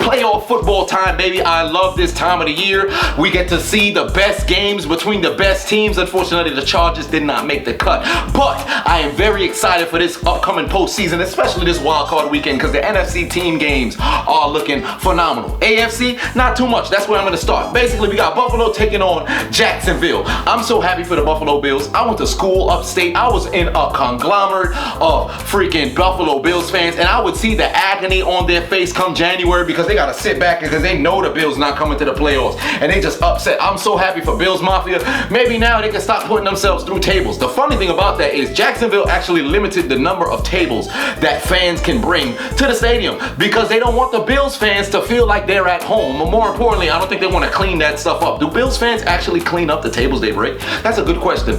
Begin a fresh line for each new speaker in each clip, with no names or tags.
playoff football time, baby. I love this time of the year. We get to see the best games between the best teams. Unfortunately, the Chargers did not make the cut. But I am very excited for this upcoming postseason, especially this wildcard weekend, because the NFC team games are looking phenomenal. AFC, not too much. That's where I'm going to start. Basically, we got Buffalo taking on Jacksonville. I'm so happy for the Buffalo Bills. I went to school upstate. I was in a conglomerate of freaking Buffalo Bills fans, and I would see the agony on their face come January because they got to sit back because they know the Bills not coming to the playoffs, and they just upset. I'm so happy for Bills Mafia. Maybe now they can stop putting themselves through tables. The funny thing about that is Jacksonville actually limited the number of tables that fans can bring to the stadium because they don't want the Bills fans to feel like they're at home. But more importantly, I don't think they want to clean that stuff up. Do Bills fans actually clean up the tables they break? That's a good question.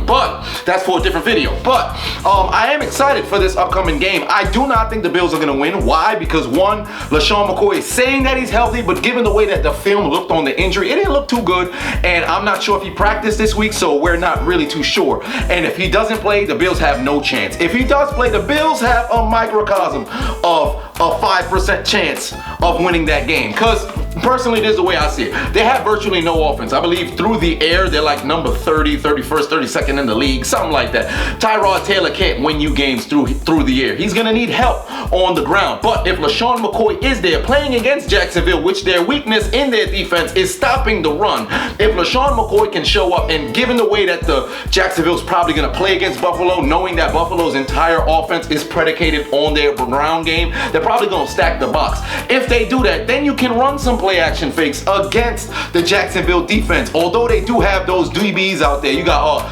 But that's for a different video. But I am excited for this upcoming game. I do not think the Bills are going to win. Why? Because one, LaShawn McCoy is saying that he's healthy, but given the way that the film looked on the injury, it didn't look too good. And I'm not sure if he practiced this week, so we're not really too sure. And if he doesn't play, the Bills have no chance. If he does play, the Bills have a microcosm of a 5% chance of winning that game. Because personally, this is the way I see it. They have virtually no offense. I believe through the air, they're like number 30, 31st, 32nd in the league, something like that. Tyrod Taylor can't win you games through the air. He's going to need help on the ground. But if LaShawn McCoy is there playing against Jacksonville, which their weakness in their defense is stopping the run, if LaShawn McCoy can show up, and given the way that the Jacksonville's probably going to play against Buffalo, knowing that Buffalo's entire offense is predicated on their ground game, they're probably going to stack the box. If they do that, then you can run some play action fakes against the Jacksonville defense. Although they do have those DBs out there. You got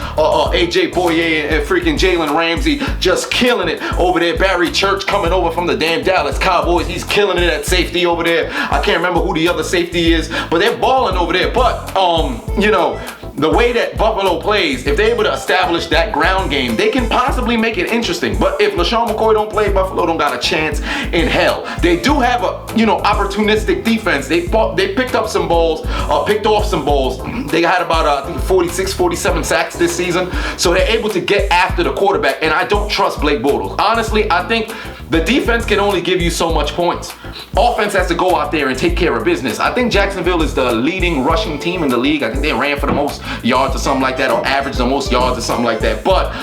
AJ Boye and freaking Jalen Ramsey just killing it over there. Barry Church coming over from the damn Dallas Cowboys. He's killing it at safety over there. I can't remember who the other safety is, but they're balling over there. But you know, the way that Buffalo plays, if they're able to establish that ground game, they can possibly make it interesting. But if LaShawn McCoy don't play, Buffalo don't got a chance in hell. They do have a, opportunistic defense. They picked up some balls, picked off some balls. They had about, I think, 46, 47 sacks this season. So they're able to get after the quarterback. And I don't trust Blake Bortles. Honestly, I think the defense can only give you so much points. Offense has to go out there and take care of business. I think Jacksonville is the leading rushing team in the league. I think they ran for the most yards or something like that, or averaged the most yards or something like that. But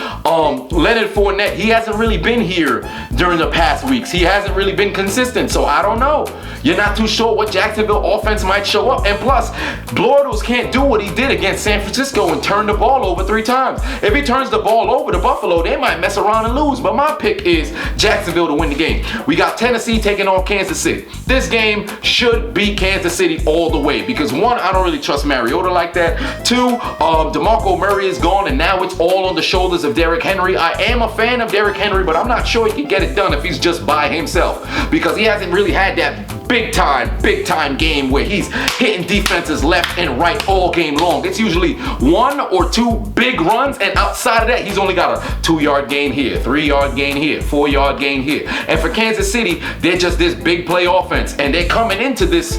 Leonard Fournette, he hasn't really been here during the past weeks. He hasn't really been consistent, so I don't know. You're not too sure what Jacksonville offense might show up. And plus, Bortles can't do what he did against San Francisco and turn the ball over 3 times. If he turns the ball over to Buffalo, they might mess around and lose. But my pick is Jacksonville to win the game. We got Tennessee taking on Kansas City. This game should be Kansas City all the way because one, I don't really trust Mariota like that. Two, DeMarco Murray is gone and now it's all on the shoulders of Derrick Henry. I am a fan of Derrick Henry, but I'm not sure he can get it done if he's just by himself because he hasn't really had that big time game where he's hitting defenses left and right all game long. It's usually 1 or 2 big runs, and outside of that, he's only got a 2-yard gain here, 3-yard gain here, 4-yard gain here. And for Kansas City, they're just this big play offense, and they're coming into this,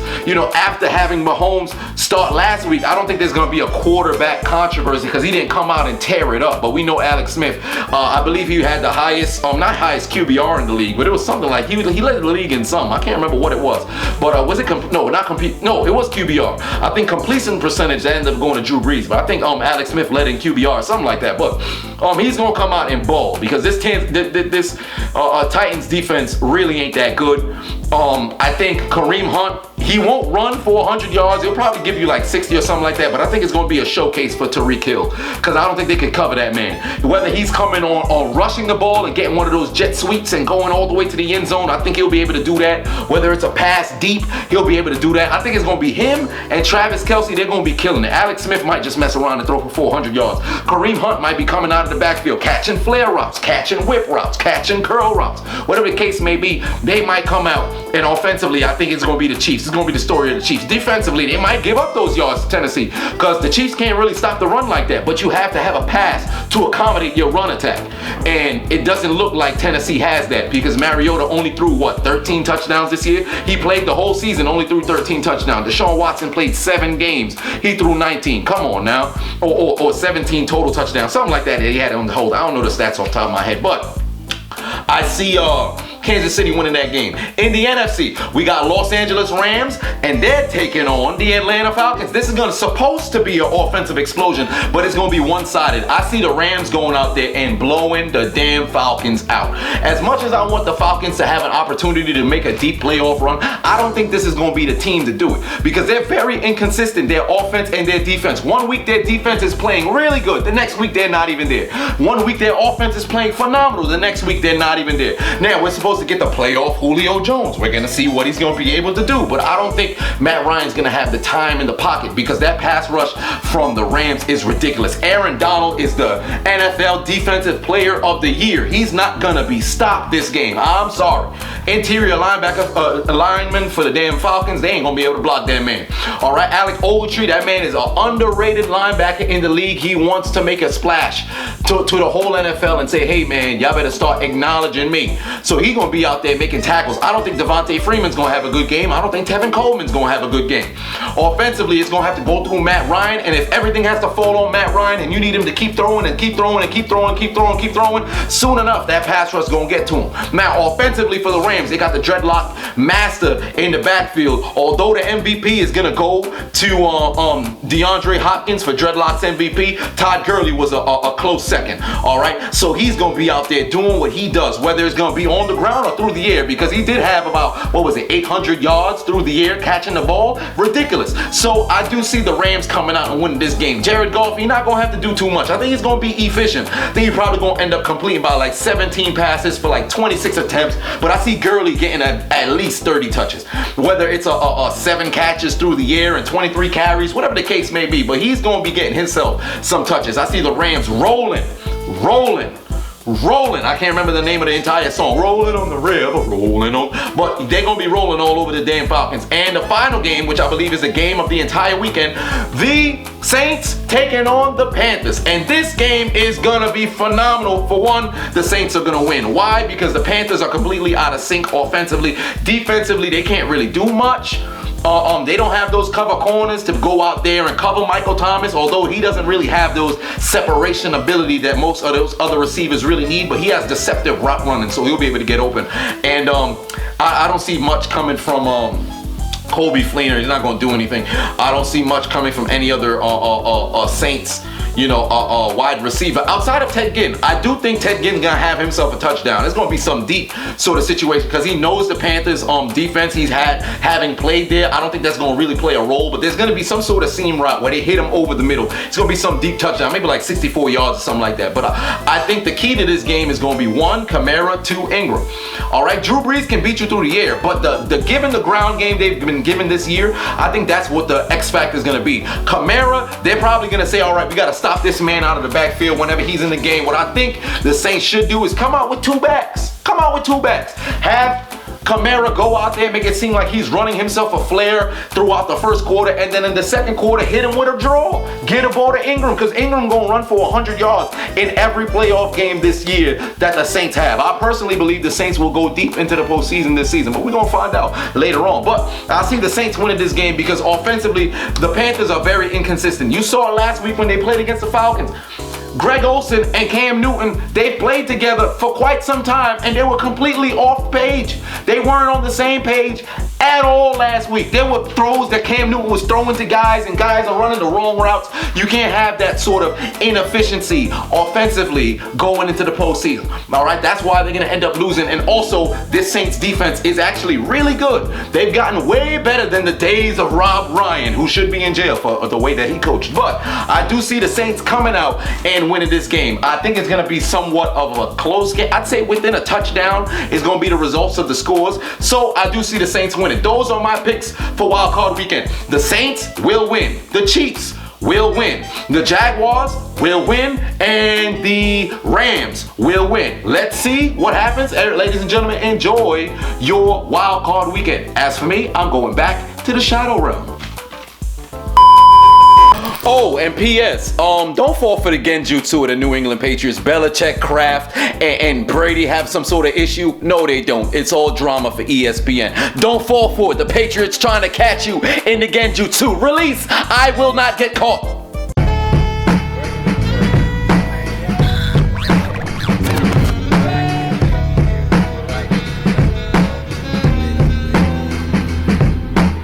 after having Mahomes start last week. I don't think there's going to be a quarterback controversy because he didn't come out and tear it up. But we know Alex Smith, I believe he had the highest, not highest QBR in the league, but it was something like he led the league in some. I can't remember what it was. But was it no, it was QBR. I think completion percentage ended up going to Drew Brees, but I think Alex Smith led in QBR, something like that. But he's gonna come out and ball because this Titans defense really ain't that good. I think Kareem Hunt, he won't run for 100 yards. He'll probably give you like 60 or something like that, but I think it's going to be a showcase for Tyreek Hill because I don't think they could cover that man. Whether he's coming on rushing the ball and getting one of those jet sweeps and going all the way to the end zone, I think he'll be able to do that. Whether it's a pass deep, he'll be able to do that. I think it's going to be him and Travis Kelce. They're going to be killing it. Alex Smith might just mess around and throw for 400 yards. Kareem Hunt might be coming out of the backfield, catching flare routes, catching whip routes, catching curl routes. Whatever the case may be, they might come out. And offensively, I think it's going to be the Chiefs. It's going to be the story of the Chiefs. Defensively, they might give up those yards to Tennessee because the Chiefs can't really stop the run like that. But you have to have a pass to accommodate your run attack. And it doesn't look like Tennessee has that because Mariota only threw, 13 touchdowns this year? He played the whole season, only threw 13 touchdowns. Deshaun Watson played 7 games. He threw 19. Come on now. Or 17 total touchdowns. Something like that he had on the hold. I don't know the stats off the top of my head. But I see Kansas City winning that game. In the NFC, we got Los Angeles Rams, and they're taking on the Atlanta Falcons. This is supposed to be an offensive explosion, but it's going to be one-sided. I see the Rams going out there and blowing the damn Falcons out. As much as I want the Falcons to have an opportunity to make a deep playoff run, I don't think this is going to be the team to do it because they're very inconsistent, their offense and their defense. One week their defense is playing really good. The next week they're not even there. One week their offense is playing phenomenal. The next week they're not even there. Now we're supposed to get the playoff Julio Jones. We're going to see what he's going to be able to do, but I don't think Matt Ryan's going to have the time in the pocket because that pass rush from the Rams is ridiculous. Aaron Donald is the NFL Defensive Player of the Year. He's not going to be stopped this game. I'm sorry. Interior lineman for the damn Falcons, they ain't going to be able to block that man. All right, Alec Ogletree, that man is an underrated linebacker in the league. He wants to make a splash to the whole NFL and say, hey man, y'all better start acknowledging me. So he's going to be out there making tackles. I don't think Devontae Freeman's going to have a good game. I don't think Tevin Coleman's going to have a good game. Offensively, it's going to have to go through Matt Ryan, and if everything has to fall on Matt Ryan and you need him to keep throwing and keep throwing and keep throwing, soon enough that pass rush is going to get to him. Now, offensively for the Rams, they got the dreadlock master in the backfield. Although the MVP is going to go to DeAndre Hopkins for dreadlocks MVP, Todd Gurley was a close second. All right, so he's going to be out there doing what he does, whether it's going to be on the ground or through the air, because he did have about, 800 yards through the air catching the ball. Ridiculous. So I do see the Rams coming out and winning this game. Jared Goff, he's not going to have to do too much. I think he's going to be efficient. I think he's probably going to end up completing by like 17 passes for like 26 attempts, but I see Gurley getting at least 30 touches, whether it's a 7 catches through the air and 23 carries, whatever the case may be, but he's going to be getting himself some touches. I see the Rams rolling. I can't remember the name of the entire song. Rolling on the river, rolling on. But they're going to be rolling all over the damn Falcons. And the final game, which I believe is the game of the entire weekend, the Saints taking on the Panthers. And this game is going to be phenomenal. For one, the Saints are going to win. Why? Because the Panthers are completely out of sync offensively. Defensively, they can't really do much. They don't have those cover corners to go out there and cover Michael Thomas, although he doesn't really have those separation ability that most of those other receivers really need, but he has deceptive route running, so he'll be able to get open. And I don't see much coming from Colby Fleener. He's not going to do anything. I don't see much coming from any other Saints wide receiver outside of Ted Ginn. I do think Ted Ginn's gonna have himself a touchdown. It's gonna be some deep sort of situation because he knows the Panthers defense. He's having played there. I don't think that's gonna really play a role, but there's gonna be some sort of seam route where they hit him over the middle. It's gonna be some deep touchdown, maybe like 64 yards or something like that. But I think the key to this game is gonna be 1, Kamara, 2, Ingram. All right, Drew Brees can beat you through the air, but the given the ground game they've been given this year, I think that's what the X factor is gonna be. Kamara, they're probably gonna say, all right, we gotta stop this man out of the backfield whenever he's in the game. What I think the Saints should do is come out with 2 backs. Have Kamara go out there, make it seem like he's running himself a flare throughout the first quarter, and then in the second quarter, hit him with a draw. Get the ball to Ingram, because Ingram gonna run for 100 yards in every playoff game this year that the Saints have. I personally believe the Saints will go deep into the postseason this season, but we're gonna find out later on. But I see the Saints winning this game because offensively, the Panthers are very inconsistent. You saw it last week when they played against the Falcons. Greg Olsen and Cam Newton, they played together for quite some time and they were completely off page. They weren't on the same page at all last week. There were throws that Cam Newton was throwing to guys and guys are running the wrong routes. You can't have that sort of inefficiency offensively going into the postseason. All right, that's why they're going to end up losing. And also, this Saints defense is actually really good. They've gotten way better than the days of Rob Ryan, who should be in jail for the way that he coached. But I do see the Saints coming out and winning this game. I think it's going to be somewhat of a close game. I'd say within a touchdown is going to be the results of the scores. So I do see the Saints winning. Those are my picks for Wildcard Weekend. The Saints will win. The Chiefs will win. The Jaguars will win. And the Rams will win. Let's see what happens. Ladies and gentlemen, enjoy your Wildcard Weekend. As for me, I'm going back to the Shadow Realm. Oh, and P.S. Don't fall for the genjutsu of the New England Patriots. Belichick, Kraft, and Brady have some sort of issue. No, they don't. It's all drama for ESPN. Don't fall for it. The Patriots trying to catch you in the genjutsu. Release. I will not get caught.